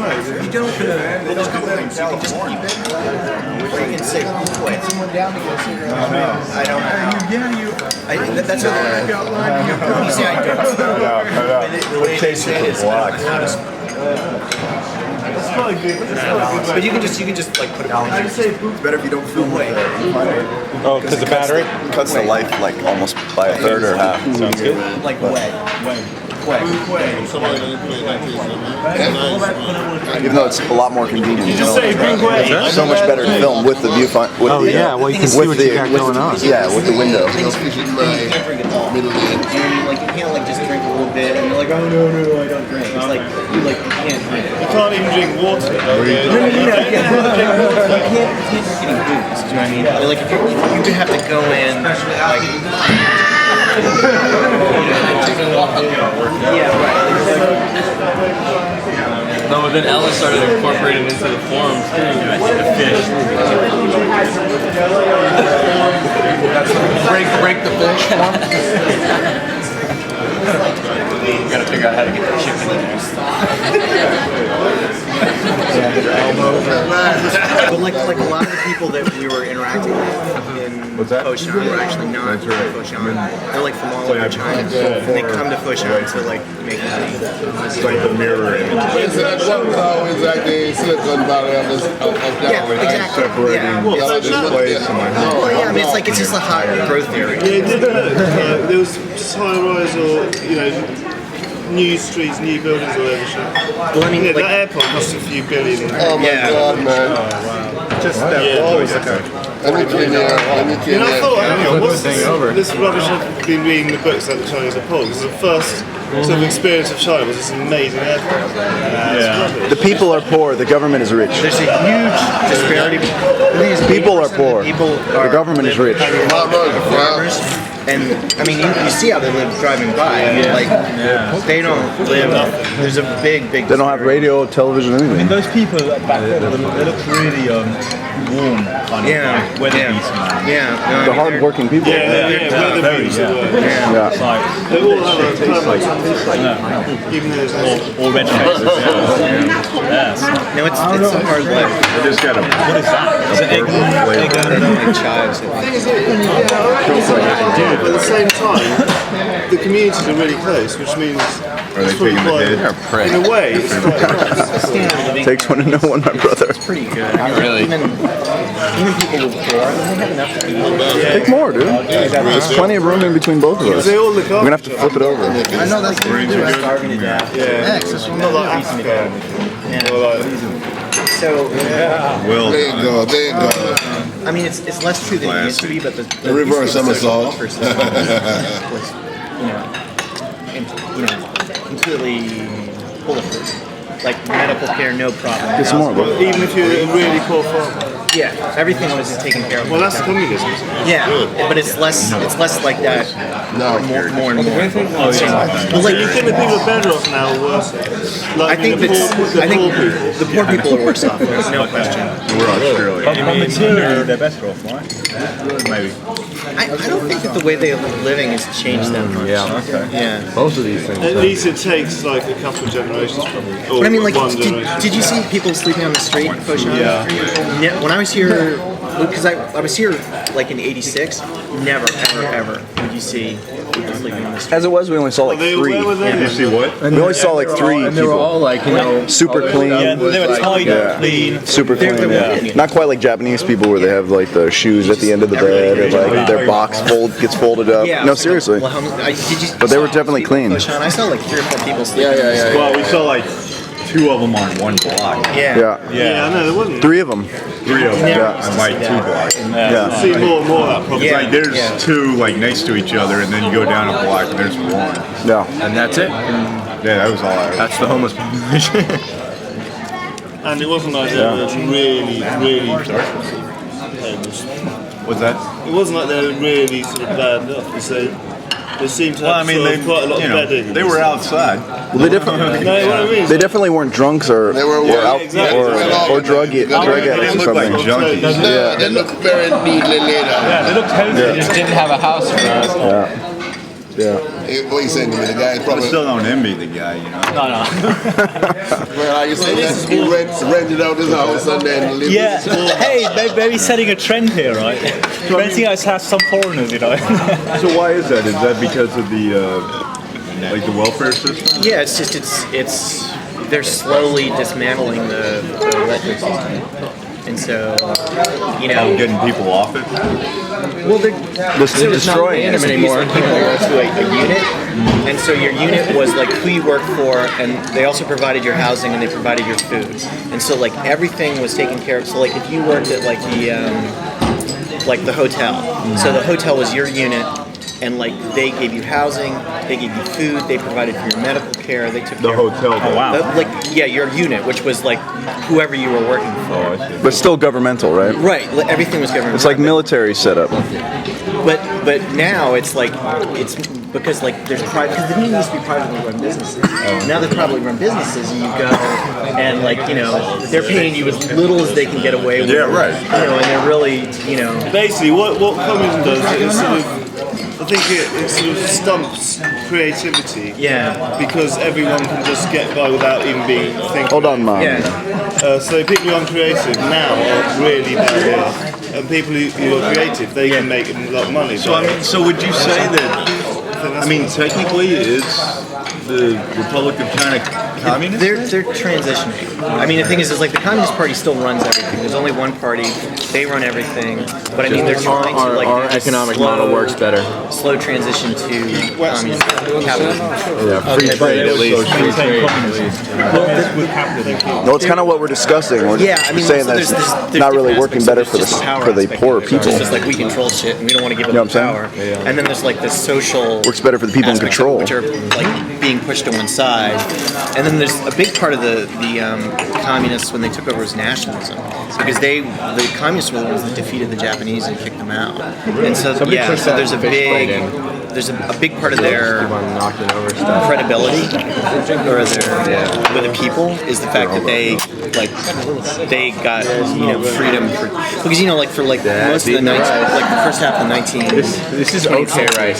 You don't. Well, there's a couple things. You can just keep it, or you can say quit. Someone down to go cigarette. I don't know. Yeah, that's what you say. I don't. What case you can block? That's probably good. But you can just like put it on. I'd say it's better if you don't feel away. Oh, because the battery Cuts the life like almost by a third or half. sounds good. Like wet. Even though it's a lot more convenient. just say It's so much better to film with the viewfinder. With Oh the, yeah, well you can see what you got going on. Yeah, with the window. You can't drink it all. Like you can't like just drink a little bit and you're like, oh no, I don't drink. It's like you can't drink it. You can't even drink water. You can't drink any booze. Do you know what I mean? Like if you would have to go in like. Yeah, right. No, but then Ella started incorporating into the forums too, the fish. Break the fish form. You gotta figure out how to get the chicken in there. But like a lot of the people that we were interacting with in Foshan were actually not from Foshan. They're like from all over China, and they come to Foshan to like make money. It's like the mirror image. That was always like the Silicon Valley of Yeah, exactly. Separating this place and my home. Well, yeah, I mean, it's just a high growth area. Yeah, it did look. There was just high rise or new streets, new buildings all over shit. Well, I mean, Yeah, like, that airport cost a few billion. Oh my God, man. Just that wall is okay. Let me clean here. Let me clean And I thought, hang on, what's thing over. this rubbish I've been reading the books at the Chinese Nepal, because the first sort of experience of China was this amazing airport. The people are poor. The government is rich. there's a huge disparity. The thing is, People are 80% of poor. the people The government is rich. farmers, and I mean, you see how they live driving by. I mean, like, they don't live. There's a big. They don't have radio, television, anything. Those people back then, they look really warm, kind of Yeah, weather yeah. beaten, man. Yeah, no, I The mean, hardworking people. Yeah, weather very, views yeah. of the world. Yeah. It's like, They all have a permit, even though there's no... all red faces. Yeah. So, no, it's a hard life. I just got a what is that? Is it egg? They don't like chives. But at the same time, the communities are really close, which means... Are they taking the head? In a way, it's quite nice. Takes one to know one, my brother. Pretty good. I mean, Really? Even people who are poor, they have enough to eat. Take more, dude. There's plenty of room in between both of us. They all look We're gonna have to flip it over. I know that's what we do. I'm starving to death. Yeah. That's Not like Africa. Or like, So, Will. There you go. There you go. I mean, it's less true than it used to be, but the reverse social somersault. welfare system was, completely bulletproof. Like medical care, no problem. Get some more, bro. even if you're a really poor farmer. Yeah, everything was just taken care of. Well, that's the communism, isn't it? Yeah, but it's less like that. No. More and more. Well, like, you think the people are better off now or worse off? Like, I think the that's. poor I think people. the poor people are worse off. There's no question. We're Australia. On material, they're better off, right? Maybe. I don't think that the way they are living has changed that much. Yeah. Both of these things. At least it takes like a couple of generations probably. Or But I mean, like, one generation. did you see people sleeping on the street in Foshan? Yeah. When I was here, because I was here like in '86, never, ever would you see people sleeping on the street. As it was, we only saw like Where three. were they? You see what? We only saw like three And they were all people. like, you know, Super clean. Yeah, they were tidy, Yeah. clean. Super clean. they're- Not quite like Japanese people where they have like the shoes at the end of the bed or like their box gets folded up. Yeah. No, seriously. Well, did you? But they were definitely clean. Foshan, I saw like 3 or 4 people sleeping. Well, we saw like 2 of them on one block. Yeah. Yeah. Yeah, I know there wasn't. 3 of them. 3 of them Yeah. on like 2 blocks. Yeah. See more and more of that problem. Yeah. Like there's Yeah. 2 like next to each other, and then you go down a block and there's 1. Yeah. And that's it. Yeah, that was all I. That's the homeless population. And it wasn't like they were really homeless. What's that? It wasn't like they were really sort of bad off. They seemed to have sort of quite a lot of bedding. they were outside. Well, they definitely. No, what I mean is They definitely weren't drunks or They were out exactly. or drug They addicts or didn't look like something. junkies. No, they look very neatly laid out. Yeah, they look healthy. They just didn't have a house for us. Yeah. What you saying to me? The guy I probably. still don't envy the guy, you know. No, no. Well, like you say, he rented out his house and then lived Yeah. in his Hey, maybe setting a trend here, right? Renting out his house to some foreigners, you know. So why is that? Is that because of the like the welfare system? Yeah, it's just they're slowly dismantling the welfare system, and so Getting people off it? well, they're destroying it anymore. People to a unit, and so your unit was like who you worked for, and they also provided your housing and they provided your food, and so like everything was taken care of. So like if you worked at like the hotel, so the hotel was your unit. And like they gave you housing, they gave you food, they provided for your medical care, they took The care hotel. Oh, wow. your unit, which was like whoever you were working for. Oh, I see. But still governmental, right? Right, everything was government. It's like military setup. But now it's like it's because like there's private because the didn't used to be privately run businesses. Now they're privately run businesses, and you go and like they're paying you as little as they can get away with. Yeah, right. And they're really Basically, what communism does is sort of, I think it sort of stumps creativity. Yeah. Because everyone can just get by without even being thinking. Hold on, Mom. Yeah. So people who aren't creative now are really bad off. And people who are creative, they can make a lot of money. So I mean, so would you say that? I mean, technically, is the Republic of China communist? They're transitioning. I mean, the thing is like the Communist Party still runs everything. There's only one party. They run everything. But I mean, they're trying to like our do this economic slow, model works better. Slow transition to communism, capitalism. Free trade at least. Free trade at least. With capitalism. No, it's kind of what we're discussing. We're Yeah, I mean, saying so that it's there's not really different working aspects. better So for there's just the aspect poor of it. people. It's just like we control shit and we don't want to give up You know the what I'm power. And then there's like the social Works better for the people in aspects of control. it, which are like being pushed to one side. And then there's a big part of the communists when they took over was nationalism, because the communists were the ones that defeated the Japanese and kicked them out. And so so there's a big part of their credibility or their with the people is the fact that they got freedom because for like most of the the first half of the 19 This is okay, right?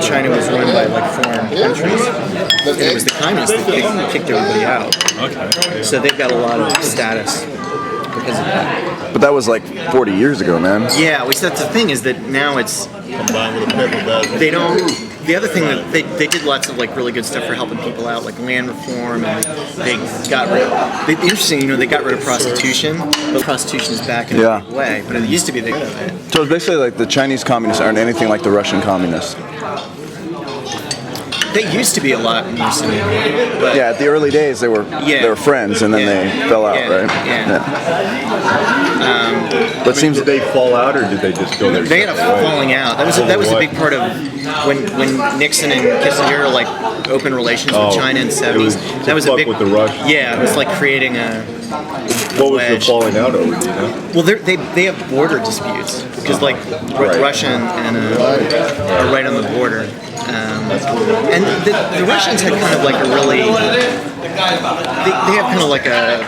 China was run by like foreign countries, and it was the communists that kicked everybody out. Okay. So they've got a lot of status because of that. But that was like 40 years ago, man. Yeah, which that's the thing is that now it's combined with a paper bag. they don't. The other thing that they did lots of like really good stuff for helping people out, like land reform, and they got rid of. Interesting, they got rid of prostitution, but prostitution is back in a big way. But it used to be the. So it's basically like the Chinese communists aren't anything like the Russian communists. They used to be a lot more similar, but Yeah, at the early days they were friends, and then they fell out, right? Yeah. But it seems did they fall out or did they just go their They had a separate ways? falling out. That was a big part of when Nixon and Kissinger like open relations with China in the 70s. That was a big with the Russians. Yeah, it was like creating a. What was the wedge. falling out over? Do you know? Well, they have border disputes because like Russia and are right on the border, and the Russians had kind of like a really they have kind of like a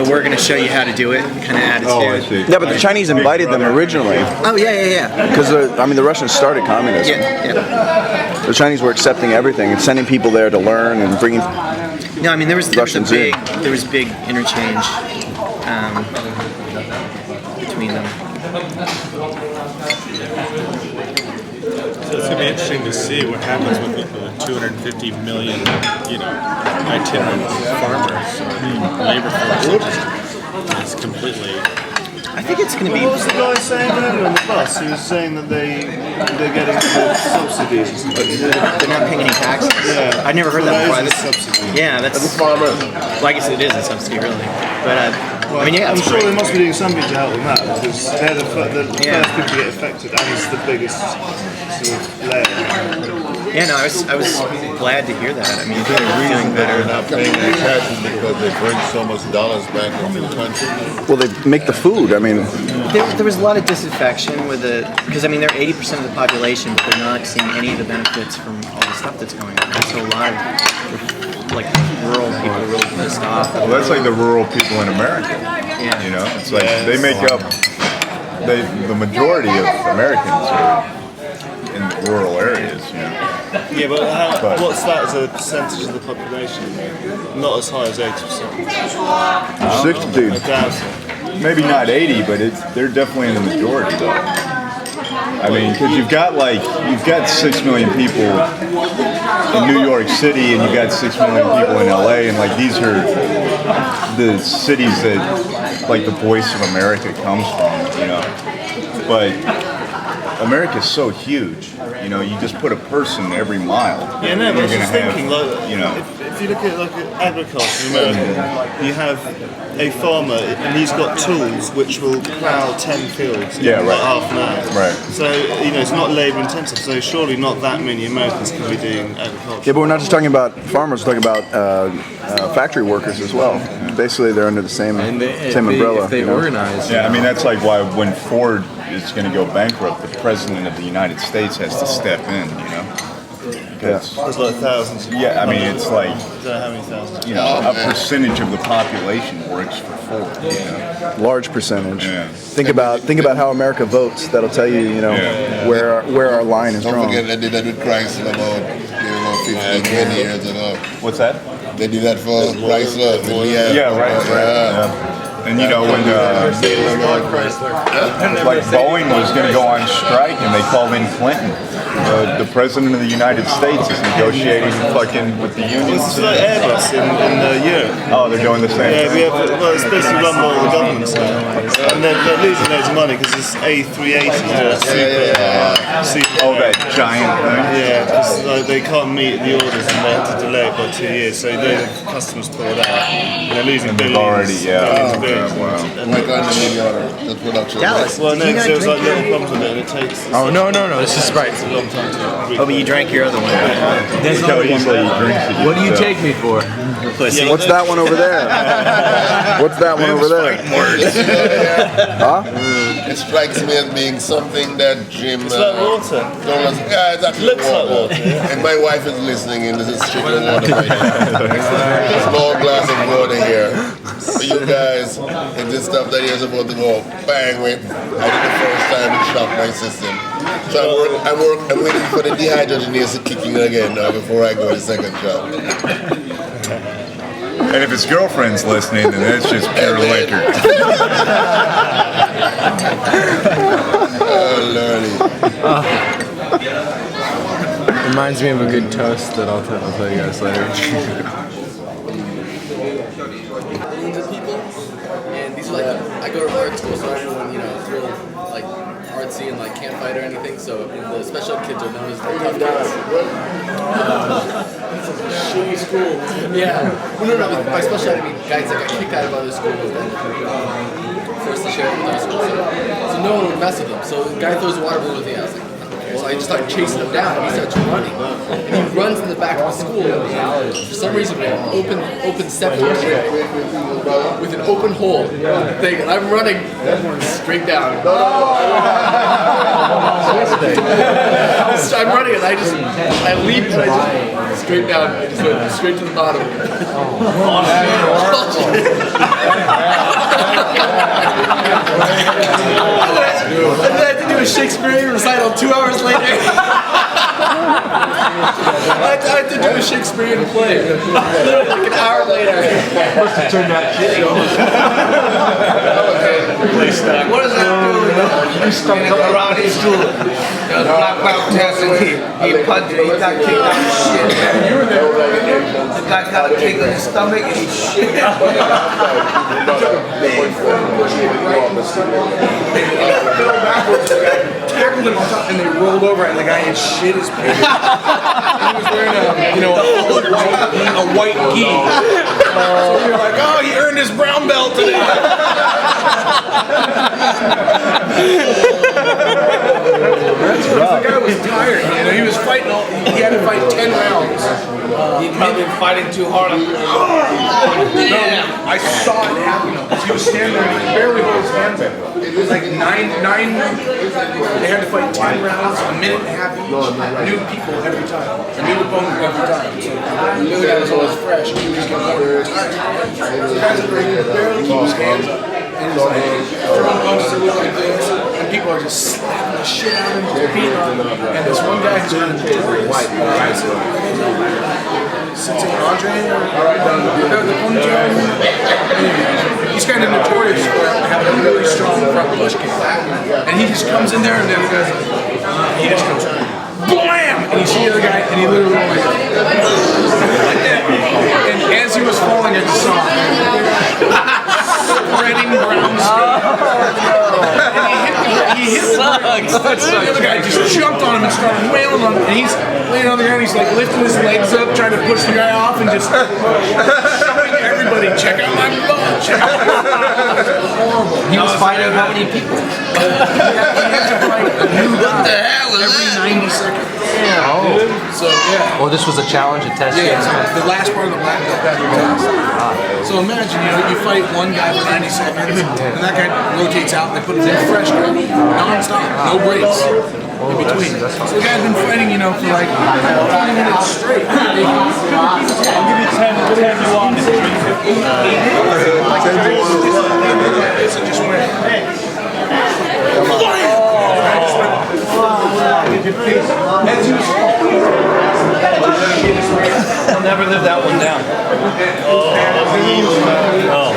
we're going to show you how to do it kind of attitude. Oh, I see. yeah, but the Chinese invited them originally Oh yeah. because the Russians started communism. Yeah. The Chinese were accepting everything and sending people there to learn and bringing. No, I mean there was Russians big interchange between them. So it's going to be interesting to see what happens with the 250 million, itinerant farmers. Labor force is completely. I think it's going to be. What was the guy saying earlier on the bus? He was saying that they're getting subsidies or something. They're not paying any taxes. Yeah. I've never heard that before. That is a subsidy. Yeah, that's. Well, I guess it is a subsidy, really. But I mean, yeah, I'm it's sure great. they must be doing something to help them out because they're the first people to get affected and it's the biggest sort of layer. Yeah, no, I was glad to hear that. I mean, they're doing better. They're not paying their taxes because they bring so much dollars back into the country. Well, they make the food. I mean, There was a lot of disaffection with it because I mean they're 80% of the population, but they're not seeing any of the benefits from all the stuff that's going on. So a lot of like rural people are really pissed off. Well, that's like the rural people in America. Yeah. It's like they make up the majority of Americans. in the rural areas. You know? Yeah, but what's that as a percentage of the population? Not as high as 80%. 60, dude. I doubt it. Maybe not 80, but they're definitely in the majority though. I mean, because you've got 6 million people in New York City, and you've got 6 million people in LA, and like these are the cities that like the voice of America comes from, you know. But America's so huge, you know. You just put a person every mile. Yeah, no, but I was you're just gonna have, thinking, like, you know. if you look at agriculture in America, you have a farmer and he's got tools which will plough 10 fields in like half an hour. Right. So, you know, it's not labour intensive, so surely not that many Americans can be doing agriculture. Yeah, but we're not just talking about farmers, we're talking about factory workers as well. Basically, they're under the same umbrella. If they organize. Yeah, I mean, that's like why when Ford is going to go bankrupt, the president of the United States has to step in, you know? Because, There's like thousands. yeah, I mean, it's like, I don't know how many thousands. you know, a percentage of the population works for Ford, you know? Large percentage. Yeah. Think about how America votes. That'll tell you, you know, where our line is Don't drawn. forget they did that with Chrysler about 15, 20 years ago. What's that? They did that for Chrysler. Yeah, right. Yeah. And you know, when like Boeing was going to go on strike, and they called in Clinton, the president of the United States is negotiating fucking with the unions. It's like Airbus in Europe. Oh, they're doing the same Yeah, thing. we have, well, it's basically run by all the governments now. And they're losing loads of money because it's A380. Super. Oh, that giant thing. Yeah, because they can't meet the orders and they have to delay it by 2 years. So the customers pulled out. And they're losing billions. Already, Billions. wow. Why can't they make the production? Dallas, Well, no, did you because not there was like drink little problems with it and it takes... Oh no, this is Sprite. It's a long time to Oh, but you drank your other one. That's Look how easily he drinks it. What do you take me for? Pussy. What's that one over there? What's that one over there? Huh? It strikes me as being something that Jim. It's like water. Yeah, it's actually Looks like water. And my wife is listening, and this is strictly water right now. Small glass of water here. For you guys, and this stuff that you're supposed to go bang with. I did the first time it shocked my system. So I'm waiting for the dehydrogenase to kick in again now before I go to the second shot. And if his girlfriend's listening, then that's just pure liquor. Oh, Lordy. Reminds me of a good toast that I'll tell you guys later. Millions of people, and these are like, I go to art school, so everyone, you know, is real like artsy and like can't fight or anything, so the special ed kids are known as the tough kids. Shitty school. Yeah. Well, no, by special ed I mean guys that got kicked out of other schools and forced to share with other schools. So no one would mess with them. So the guy throws a water balloon with me, I was like, so I just started chasing him down, and he starts running. And he runs in the back of the school. For some reason, we have an open septic with an open hole thing, and I'm running straight down. I'm running, and I leaped, and I just straight down. I just went straight to the bottom. And then I had to do a Shakespearean recital 2 hours later. I had to do a Shakespearean play. Literally like an hour later. Must have turned out shitty. What does that do? You stuck up around his school. There was black belt test and he punched me. He got kicked out of shit. The guy got a kick on his stomach and he shit. Fell backwards, the guy tackled him on top, and they rolled over, and the guy had shit his pants. He was wearing a white gi. So we were like, oh, he earned his brown belt today. The guy was tired, you know, he was fighting he had to fight 10 rounds. He'd probably been fighting too hard. Yeah. I saw it happen because he was standing there and he barely hold his hands up. It was like nine, they had to fight 10 rounds, a minute and a half each. New people every time. A new opponent every time. So the other guy was always fresh. He was just getting more tired. So the guys are barely keep his hands up. And he's like, throwing punches that look like this. And people are just slapping the shit out of him, just beating on him. And this one guy who's kind of notorious. Sitting Andre, the ponytail. Anyway, he's kind of notorious for having a really strong front push kick. And he just comes in there and then he just goes, BLAM! And you see the other guy, and he literally went like that. And as he was falling, I just saw spreading brown skin. And he hit the other guy just jumped on him and started wailing on him. And he's laying on the ground, he's like lifting his legs up, trying to push the guy off, and just showing everybody, check out my butt, check out my butt. It was horrible. He was fighting how many people? He had to fight a new guy every 90 seconds. Oh. So, yeah. Well, this was a challenge, a test. Yeah, so the last part of the black belt battle test. So imagine, you fight one guy for 90 seconds, and that guy rotates out, and they put him in a fresh guy, non-stop, no breaks in between. So the guy's been fighting, for like 20 minutes straight. I'll give you 10 you want. So just win. I'll never live that one down. Oh, wow.